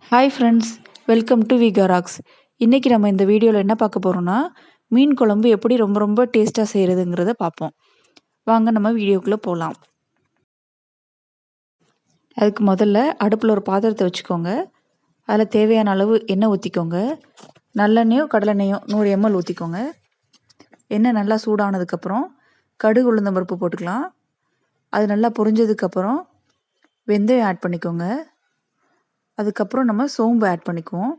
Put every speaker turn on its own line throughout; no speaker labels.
Hi friends, welcome to விகாராக்ஸ். இன்றைக்கி நம்ம இந்த வீடியோவில் என்ன பார்க்க போகிறோம்னா, மீன் குழம்பு எப்படி ரொம்ப ரொம்ப டேஸ்ட்டாக செய்கிறதுங்கிறத பார்ப்போம். வாங்க நம்ம வீடியோக்குள்ளே போகலாம். அதுக்கு முதல்ல அடுப்பில் ஒரு பாத்திரத்தை வச்சுக்கோங்க. அதில் தேவையான அளவு எண்ணெய் ஊற்றிக்கோங்க. நல்லெண்ணெயோ கடலெண்ணெயோ 100 ml ஊற்றிக்கோங்க. எண்ணெய் நல்லா சூடானதுக்கப்புறம் கடுகு உளுந்தம் பருப்பு போட்டுக்கலாம். அது நல்லா பொரிஞ்சதுக்கப்புறம் வெந்தயம் ஆட் பண்ணிக்கோங்க. அதுக்கப்புறம் நம்ம சோம்பு ஆட் பண்ணிக்குவோம்.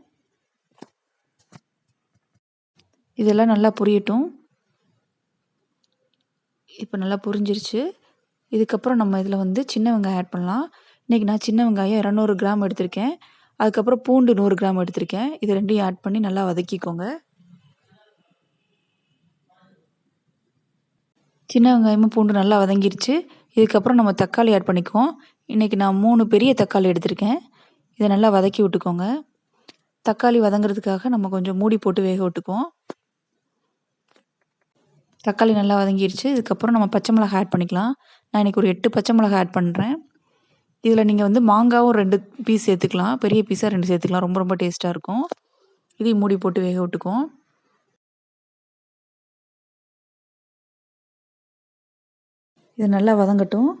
இதெல்லாம் நல்லா பொரியட்டும். இப்போ நல்லா புரிஞ்சிருச்சு. இதுக்கப்புறம் நம்ம இதில் சின்ன வெங்காயம் ஆட் பண்ணலாம். இன்றைக்கி நான் சின்ன வெங்காயம் 200 கிராம் எடுத்திருக்கேன். அதுக்கப்புறம் பூண்டு 100 கிராம் எடுத்திருக்கேன். இது ரெண்டையும் ஆட் பண்ணி நல்லா வதக்கிக்கோங்க. சின்ன வெங்காயமும் பூண்டு நல்லா வதங்கிருச்சு. இதுக்கப்புறம் நம்ம தக்காளி ஆட் பண்ணிக்குவோம். இன்றைக்கி நான் 3 பெரிய தக்காளி எடுத்திருக்கேன். இதை நல்லா வதக்கி விட்டுக்கோங்க. தக்காளி வதங்கிறதுக்காக நம்ம கொஞ்சம் மூடி போட்டு வேக விட்டுக்குவோம். தக்காளி நல்லா வதங்கிருச்சு. இதுக்கப்புறம் நம்ம பச்சை மிளகாய் ஆட் பண்ணிக்கலாம். நான் இன்றைக்கி ஒரு 8 பச்சை மிளகாய் ஆட் பண்ணுறேன். இதில் நீங்கள் மாங்காவும் 2 பீஸ் சேர்த்துக்கலாம். பெரிய பீஸாக 2 சேர்த்துக்கலாம். ரொம்ப ரொம்ப டேஸ்ட்டாக இருக்கும். இதையும் மூடி போட்டு வேக விட்டுக்குவோம். இது நல்லா வதங்கட்டும்.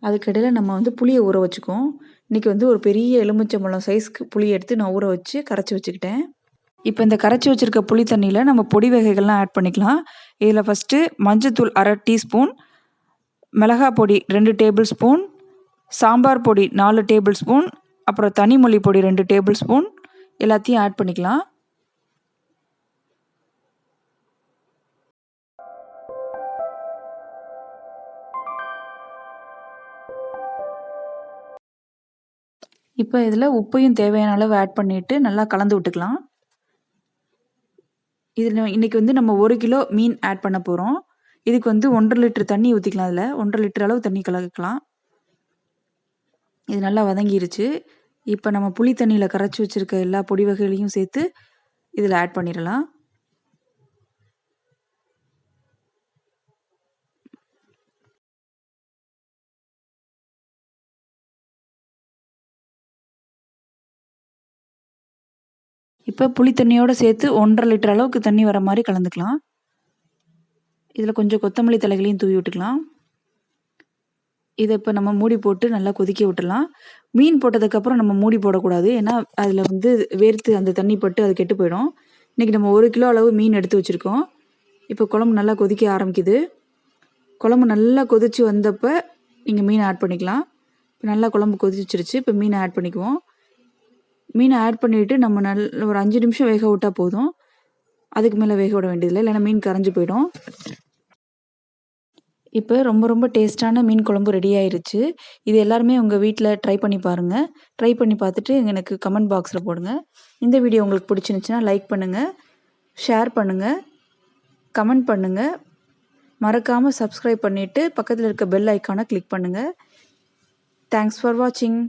அதுக்கிடையில் நம்ம புளியை ஊற வச்சுக்குவோம். இன்றைக்கி ஒரு பெரிய எலுமிச்சம்பழம் சைஸ்க்கு புளி எடுத்து நான் ஊற வச்சு கரைச்சி வச்சுக்கிட்டேன். இப்போ இந்த கரைச்சி வச்சுருக்க புளி தண்ணியில் நம்ம பொடி வகைகள்லாம் ஆட் பண்ணிக்கலாம். இதில் ஃபஸ்ட்டு மஞ்சத்தூள் 1/2 டீஸ்பூன், மிளகாய் பொடி 2 டேபிள் ஸ்பூன், சாம்பார் பொடி 4 டேபிள் ஸ்பூன், அப்புறம் தனிமல்லி பொடி 2 டேபிள் ஸ்பூன் எல்லாத்தையும் ஆட் பண்ணிக்கலாம். இப்போ இதில் உப்பையும் தேவையான அளவு ஆட் பண்ணிவிட்டு நல்லா கலந்து விட்டுக்கலாம். இதில் இன்றைக்கி நம்ம 1 கிலோ மீன் ஆட் பண்ண போகிறோம். இதுக்கு 1.5 லிட்டர் தண்ணி ஊற்றிக்கலாம். அதில் 1.5 லிட்டர் அளவு தண்ணி கலக்கலாம். இது நல்லா வதங்கிருச்சு. இப்போ நம்ம புளி தண்ணியில் கரைச்சி வச்சுருக்க எல்லா பொடி வகைகளையும் சேர்த்து இதில் ஆட் பண்ணிடலாம். இப்போ புளி தண்ணியோடு சேர்த்து 1.5 லிட்டர் அளவுக்கு தண்ணி வர மாதிரி கலந்துக்கலாம். இதில் கொஞ்சம் கொத்தமல்லி தலைகளையும் தூவி விட்டுக்கலாம். இதை இப்போ நம்ம மூடி போட்டு நல்லா கொதிக்க விட்டுடலாம். மீன் போட்டதுக்கப்புறம் நம்ம மூடி போடக்கூடாது. ஏன்னா அதில் வேர்த்து அந்த தண்ணி பட்டு அது கெட்டு போயிடும். இன்றைக்கி நம்ம 1 கிலோ அளவு மீன் எடுத்து வச்சுருக்கோம். இப்போ குழம்பு நல்லா கொதிக்க ஆரம்பிக்குது. குழம்பு நல்லா கொதித்து வந்தப்போ நீங்கள் மீனை ஆட் பண்ணிக்கலாம். இப்போ நல்லா குழம்பு கொதிச்சிருச்சு. இப்போ மீனை ஆட் பண்ணிக்குவோம். மீனை ஆட் பண்ணிவிட்டு நம்ம ஒரு 5 நிமிஷம் வேக விட்டால் போதும். அதுக்கு மேலே வேக விட வேண்டியதில்லை, இல்லைன்னா மீன் கரைஞ்சி போயிடும். இப்போ ரொம்ப ரொம்ப டேஸ்ட்டான மீன் குழம்பு ரெடி ஆயிருச்சு. இது எல்லாருமே உங்கள் வீட்டில் ட்ரை பண்ணி பாருங்கள். ட்ரை பண்ணி பார்த்துட்டு எனக்கு கமெண்ட் பாக்ஸில் போடுங்க. இந்த வீடியோ உங்களுக்கு பிடிச்சிருந்துச்சுன்னா லைக் பண்ணுங்கள், ஷேர் பண்ணுங்கள், கமெண்ட் பண்ணுங்கள். மறக்காமல் சப்ஸ்கிரைப் பண்ணிவிட்டு பக்கத்தில் இருக்க பெல் ஐக்கானை கிளிக் பண்ணுங்கள். தேங்க்ஸ் ஃபார் வாட்சிங்.